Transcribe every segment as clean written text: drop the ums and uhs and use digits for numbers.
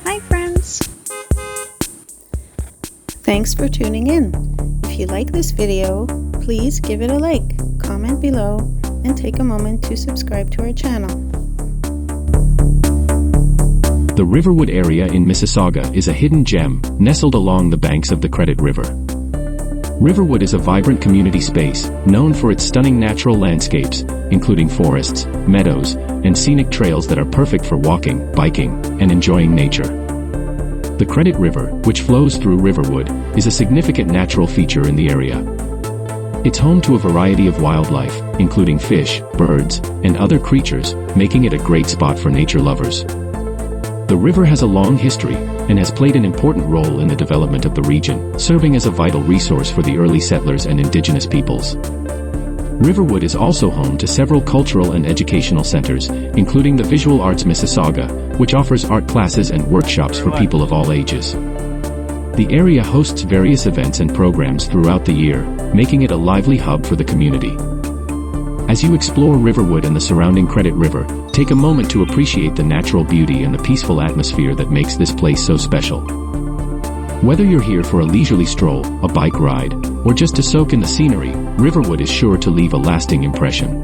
Hi friends! Thanks for tuning in. If you like this video, please give it a like, comment below, and take a moment to subscribe to our channel. The Riverwood area in Mississauga is a hidden gem, nestled along the banks of the Credit River. Riverwood is a vibrant community space, known for its stunning natural landscapes, including forests, meadows, and scenic trails that are perfect for walking, biking, and enjoying nature. The Credit River, which flows through Riverwood, is a significant natural feature in the area. It's home to a variety of wildlife, including fish, birds, and other creatures, making it a great spot for nature lovers. The river has a long history and has played an important role in the development of the region, serving as a vital resource for the early settlers and indigenous peoples. Riverwood is also home to several cultural and educational centers, including the Visual Arts Mississauga, which offers art classes and workshops for people of all ages. The area hosts various events and programs throughout the year, making it a lively hub for the community. As you explore Riverwood and the surrounding Credit River, take a moment to appreciate the natural beauty and the peaceful atmosphere that makes this place so special. Whether you're here for a leisurely stroll, a bike ride, or just to soak in the scenery, Riverwood is sure to leave a lasting impression.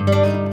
you.